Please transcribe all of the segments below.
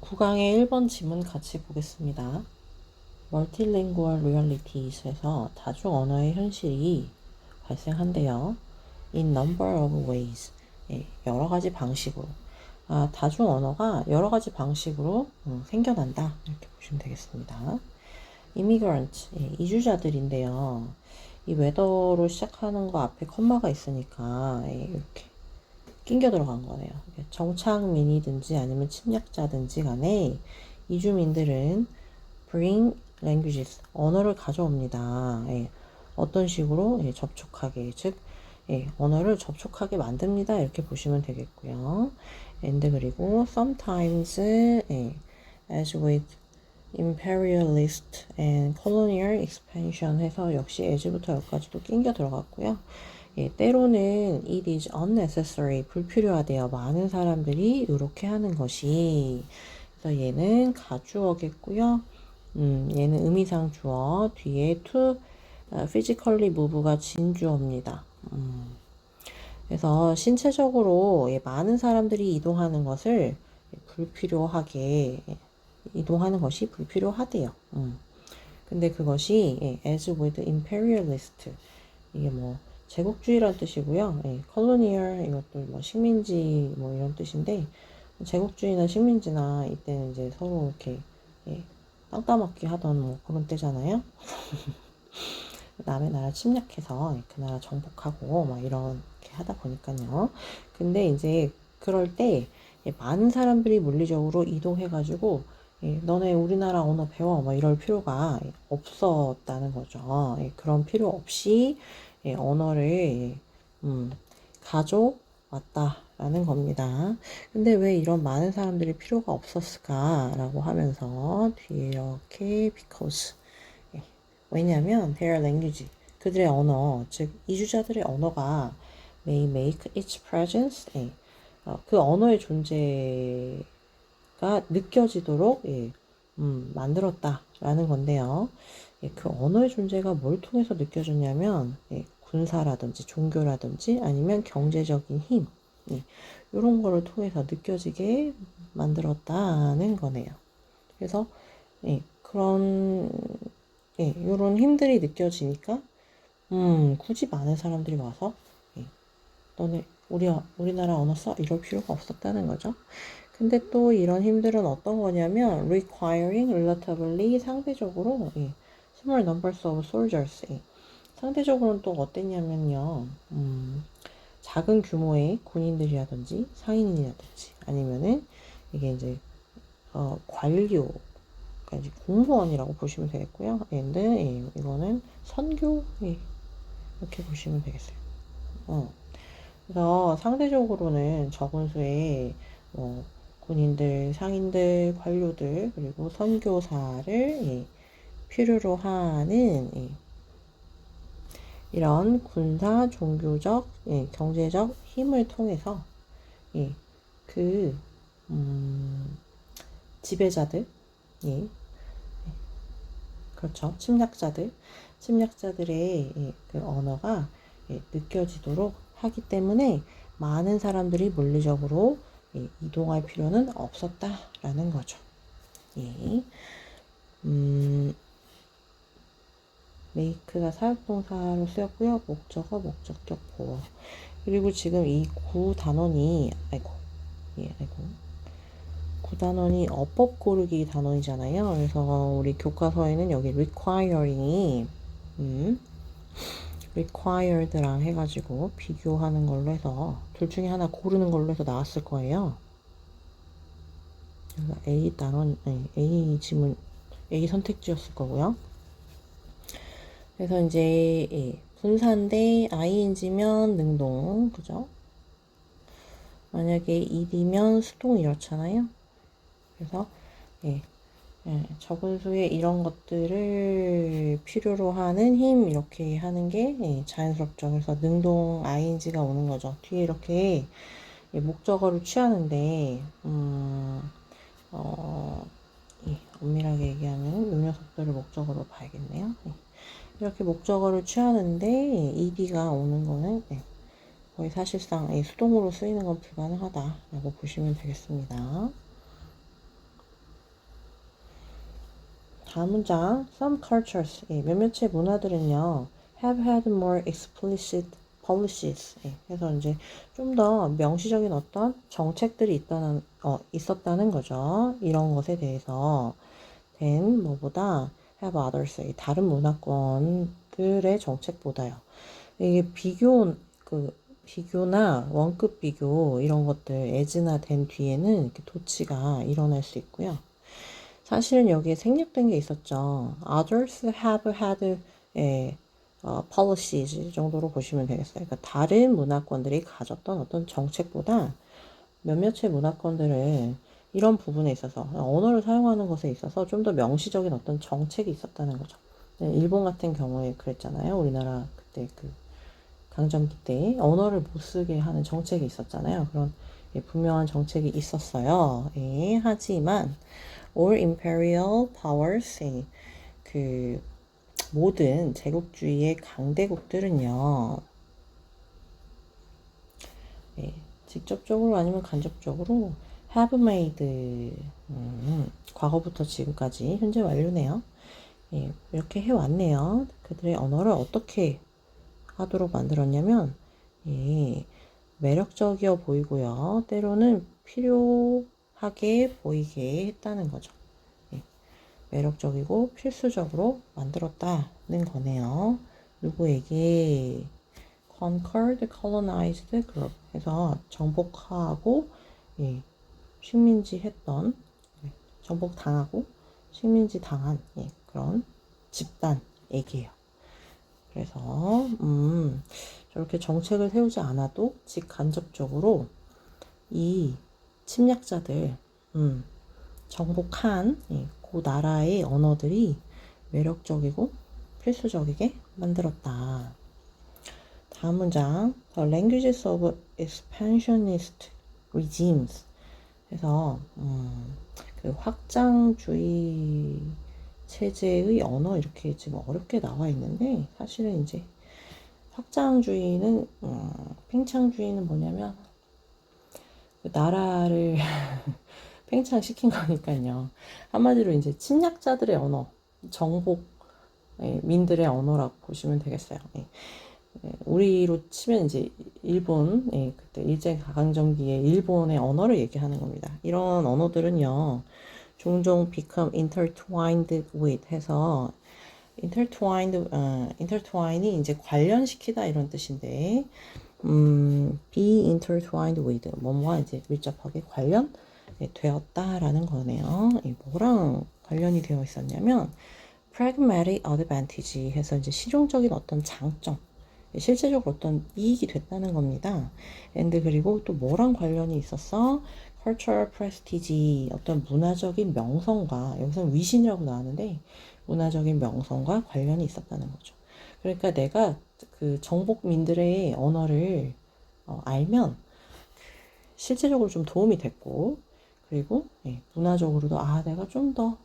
9강의 1번 지문 같이 보겠습니다. Multilingual Realities 에서 다중 언어의 현실이 발생한대요. In number of ways. 여러 가지 방식으로. 다중 언어가 여러 가지 방식으로 생겨난다. 이렇게 보시면 되겠습니다. Immigrant, 이주자들인데요. 이 whether로 시작하는 거 앞에 컴마가 있으니까 이렇게 낑겨 들어간 거네요. 정착민이든지 아니면 침략자든지 간에 이주민들은 bring languages, 언어를 가져옵니다. 어떤 식으로? 접촉하게, 즉 언어를 접촉하게 만듭니다. 이렇게 보시면 되겠고요. and 그리고 sometimes as with imperialist and colonial expansion 해서 역시 as부터 여기까지도 낑겨 들어갔고요. 때로는 it is unnecessary, 불필요하대요. 많은 사람들이 이렇게 하는 것이. 그래서 얘는 가주어겠고요. 얘는 의미상 주어, 뒤에 to physically move가 진주어입니다. 그래서 신체적으로 많은 사람들이 이동하는 것을 불필요하게 이동하는 것이 불필요하대요. 근데 그것이 as with imperialist, 이게 뭐 제국주의란 뜻이고요. 컬로니얼, 이것도 뭐 식민지 뭐 이런 뜻인데, 제국주의나 식민지나 이때는 이제 서로 이렇게 땅 따먹기 하던 뭐 그런 때잖아요. 남의 나라 침략해서 그 나라 정복하고 막 이렇게 하다 보니까요. 근데 이제 그럴 때 많은 사람들이 물리적으로 이동해가지고 너네 우리나라 언어 배워 막 이럴 필요가 없었다는 거죠. 그런 필요 없이 언어를 가져왔다라는 겁니다. 근데 왜 이런 많은 사람들이 필요가 없었을까라고 하면서 뒤에 이렇게 because, 왜냐하면 their language, 그들의 언어, 즉 이주자들의 언어가 may make its presence, 그 언어의 존재가 느껴지도록 만들었다라는 건데요. 그 언어의 존재가 뭘 통해서 느껴졌냐면 군사라든지 종교라든지 아니면 경제적인 힘, 이런 거를 통해서 느껴지게 만들었다는 거네요. 그래서 그런 이런 힘들이 느껴지니까 굳이 많은 사람들이 와서 너네 우리나라 언어 써? 이럴 필요가 없었다는 거죠. 근데 또 이런 힘들은 어떤 거냐면 requiring relatively, 상대적으로 small numbers of soldiers, 상대적으로는 또 어땠냐면요. 작은 규모의 군인들이라든지 상인이라든지 아니면은 이게 이제 관료, 그러니까 이제 공무원이라고 보시면 되겠고요. 근데 이거는 선교, 이렇게 보시면 되겠어요. 그래서 상대적으로는 적은 수의 군인들, 상인들, 관료들, 그리고 선교사를 필요로 하는 이런 군사, 종교적, 경제적 힘을 통해서 그 지배자들, 그렇죠. 침략자들의 그 언어가 느껴지도록 하기 때문에 많은 사람들이 물리적으로 이동할 필요는 없었다라는 거죠. make가 사역동사로 쓰였고요. 목적어, 목적격, 보어. 그리고 지금 이 구단원이 구단원이 어법 고르기 단원이잖아요. 그래서 우리 교과서에는 여기 requiring이 required랑 해가지고 비교하는 걸로 해서 둘 중에 하나 고르는 걸로 해서 나왔을 거예요. A 단원, A 지문, A 선택지였을 거고요. 그래서 이제 분사인데 ing면 능동, 그죠? 만약에 ed면 수동 이렇잖아요. 그래서 적은 수의 이런 것들을 필요로 하는 힘, 이렇게 하는 게 자연스럽죠. 그래서 능동 ing가 오는 거죠. 뒤에 이렇게 목적어를 취하는데 엄밀하게 얘기하면 요 녀석들을 목적어로 봐야겠네요. 이렇게 목적어를 취하는데 ed가 오는 거는 거의 사실상 수동으로 쓰이는 건 불가능하다라고 보시면 되겠습니다. 다음 문장. Some cultures, 몇몇의 문화들은요, have had more explicit policies. 그래서 이제 좀 더 명시적인 어떤 정책들이 있었다는 거죠. 이런 것에 대해서. than 뭐보다 have others. 다른 문화권들의 정책보다요. 이게 비교나 원급 비교 이런 것들 as나 than 뒤에는 이렇게 도치가 일어날 수 있고요. 사실은 여기에 생략된 게 있었죠. Others have had policies 정도로 보시면 되겠어요. 그러니까 다른 문화권들이 가졌던 어떤 정책보다 몇몇의 문화권들은 이런 부분에 있어서 언어를 사용하는 것에 있어서 좀 더 명시적인 어떤 정책이 있었다는 거죠. 일본 같은 경우에 그랬잖아요. 우리나라 그때 그 강점기 때 언어를 못 쓰게 하는 정책이 있었잖아요. 그런 분명한 정책이 있었어요. 하지만 all imperial powers, 그 모든 제국주의의 강대국들은요, 직접적으로 아니면 간접적으로 have made, 과거부터 지금까지 현재 완료네요. 이렇게 해왔네요. 그들의 언어를 어떻게 하도록 만들었냐면, 매력적이어 보이고요. 때로는 필요하게 보이게 했다는 거죠. 매력적이고 필수적으로 만들었다는 거네요. 누구에게? conquered, colonized group. 해서 정복하고 식민지 했던, 정복당하고 식민지 당한 그런 집단에게요. 그래서 저렇게 정책을 세우지 않아도 직간접적으로 이 침략자들 정복한 그 나라의 언어들이 매력적이고 필수적이게 만들었다. 다음 문장. The languages of expansionist regimes. 그래서 그 확장주의 체제의 언어 이렇게 지금 어렵게 나와 있는데 사실은 이제 확장주의는 팽창주의는 뭐냐면 그 나라를 팽창시킨 거니까요. 한마디로 이제 침략자들의 언어, 정복 민들의 언어라고 보시면 되겠어요. 우리로 치면 이제 일본, 그때 일제강점기에 일본의 언어를 얘기하는 겁니다. 이런 언어들은요, 종종 become intertwined with 해서 intertwine이 이제 관련시키다 이런 뜻인데, be intertwined with 뭐뭐와 이제 밀접하게 관련 되었다라는 거네요. 뭐랑 관련이 되어 있었냐면 pragmatic advantage 해서 이제 실용적인 어떤 장점, 실제적으로 어떤 이익이 됐다는 겁니다. and 그리고 또 뭐랑 관련이 있었어? cultural prestige 어떤 문화적인 명성과 여기서는 위신이라고 나왔는데 문화적인 명성과 관련이 있었다는 거죠. 그러니까 내가 그 정복민들의 언어를 알면 실제적으로 좀 도움이 됐고 그리고 문화적으로도 내가 좀 더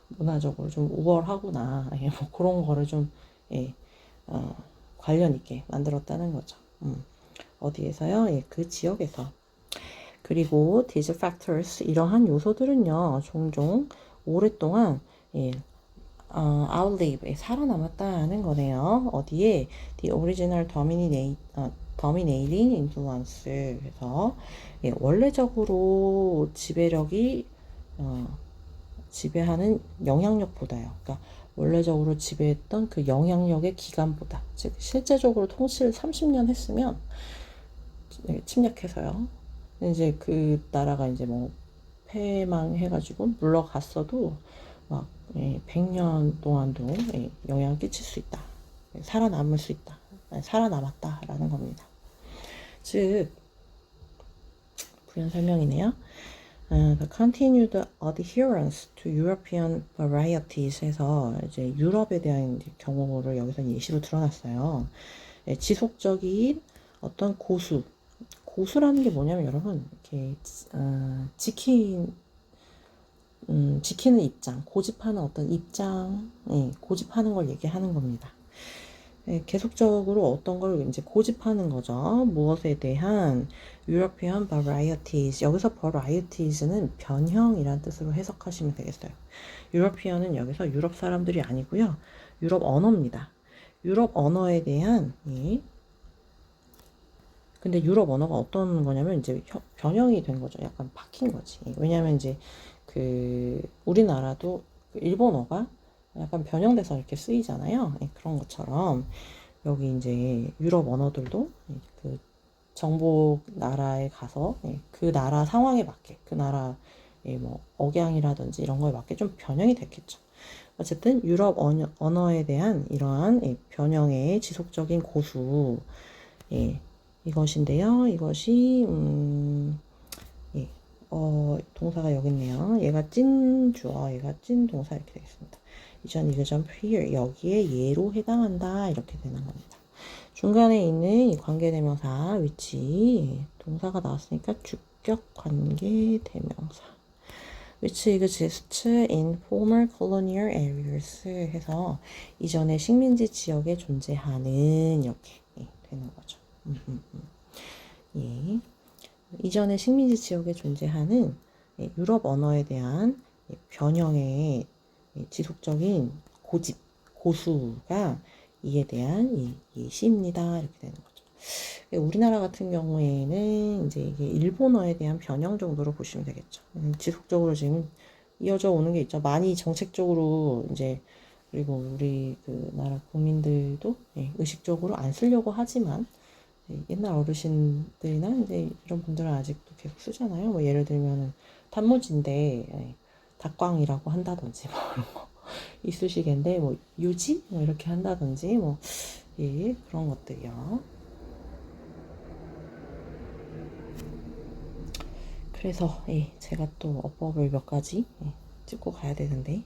문화적으로 좀 우월하구나 뭐 그런 거를 좀 관련 있게 만들었다는 거죠. 어디에서요? 그 지역에서. 그리고 these factors 이러한 요소들은요 종종 오랫동안 outlive 살아남았다는 거네요. 어디에 the original dominating influence 그래서 원래적으로 지배력이 지배하는 영향력보다요. 그러니까 원래적으로 지배했던 그 영향력의 기간보다 즉 실제적으로 통치를 30년 했으면 침략해서요. 이제 그 나라가 이제 뭐 패망해가지고 물러갔어도 막 100년 동안도 영향을 끼칠 수 있다. 살아남을 수 있다. 살아남았다라는 겁니다. 즉 부연 설명이네요. The continued adherence to European varieties 해서 이제 유럽에 대한 경우를 여기서 예시로 드러났어요. 지속적인 어떤 고수라는 게 뭐냐면 여러분 이렇게 지키는 입장, 고집하는 어떤 입장, 고집하는 걸 얘기하는 겁니다. 예, 계속적으로 어떤 걸 이제 고집하는 거죠. 무엇에 대한 European varieties. 여기서 varieties는 변형이란 뜻으로 해석하시면 되겠어요. European은 여기서 유럽 사람들이 아니고요. 유럽 언어입니다. 유럽 언어에 대한 근데 유럽 언어가 어떤 거냐면 이제 변형이 된 거죠. 약간 바뀐 거지. 왜냐면 이제 그 우리나라도 그 일본어가 약간 변형돼서 이렇게 쓰이잖아요. 그런 것처럼 여기 이제 유럽 언어들도 그 정복 나라에 가서 그 나라 상황에 맞게 그 나라 뭐 억양이라든지 이런 거에 맞게 좀 변형이 됐겠죠. 어쨌든 유럽 언어에 대한 이러한 변형의 지속적인 고수 이것인데요. 이것이 예, 동사가 여기 있네요. 얘가 찐 주어, 얘가 찐 동사 이렇게 되겠습니다. 이전 이그전 here 여기에 예로 해당한다 이렇게 되는 겁니다. 중간에 있는 이 관계대명사 위치 동사가 나왔으니까 주격 관계대명사 which exists in former colonial areas 해서 이전의 식민지 지역에 존재하는 이렇게 되는 거죠. 예. 이전의 식민지 지역에 존재하는 유럽 언어에 대한 변형의 지속적인 고집, 고수가 이에 대한 예시입니다. 이렇게 되는 거죠. 우리나라 같은 경우에는 이제 이게 일본어에 대한 변형 정도로 보시면 되겠죠. 지속적으로 지금 이어져 오는 게 있죠. 많이 정책적으로 이제 그리고 우리 그 나라 국민들도 의식적으로 안 쓰려고 하지만 옛날 어르신들이나 이제 이런 분들은 아직도 계속 쓰잖아요. 뭐 예를 들면은 단무지인데 닭광이라고 한다든지 뭐 이런 거 있으시겠는데 뭐 유지 뭐 이렇게 한다든지 뭐 그런 것들이요. 그래서 제가 또 어법을 몇 가지 찍고 가야 되는데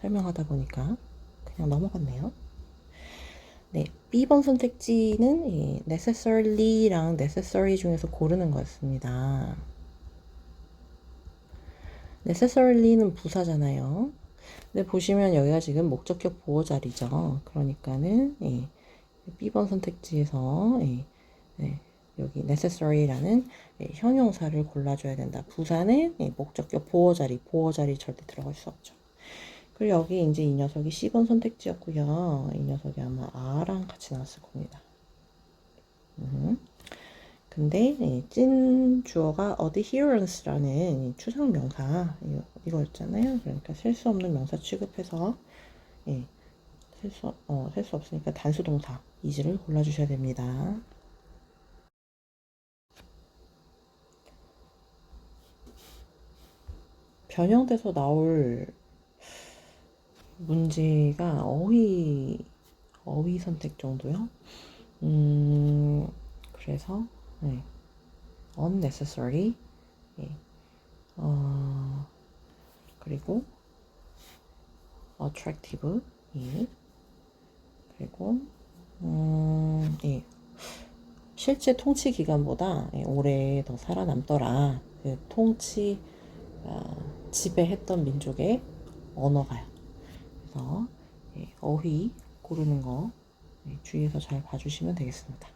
설명하다 보니까 그냥 넘어갔네요. 네, B번 선택지는 necessarly랑 necessary 중에서 고르는 거였습니다. necessarly는 부사잖아요. 근데 보시면 여기가 지금 목적격 보호 자리죠. 그러니까는 B번 선택지에서 여기 necessary라는 형용사를 골라줘야 된다. 부사는 목적격 보호 자리 절대 들어갈 수 없죠. 그리고 여기 이제 이 녀석이 C번 선택지였고요. 이 녀석이 아마 R랑 같이 나왔을 겁니다. 근데 찐 주어가 adherence라는 추상 명사 이거였잖아요. 그러니까 셀 수 없는 명사 취급해서 셀 수 없으니까 단수 동사 is를 골라주셔야 됩니다. 변형돼서 나올 문제가 어휘 선택 정도요. 그래서 unnecessary 그리고 attractive 그리고 실제 통치 기간보다 오래 더 살아남더라. 그 통치 지배했던 민족의 언어가요. 그래서 어휘 고르는 거 주의해서 잘 봐주시면 되겠습니다.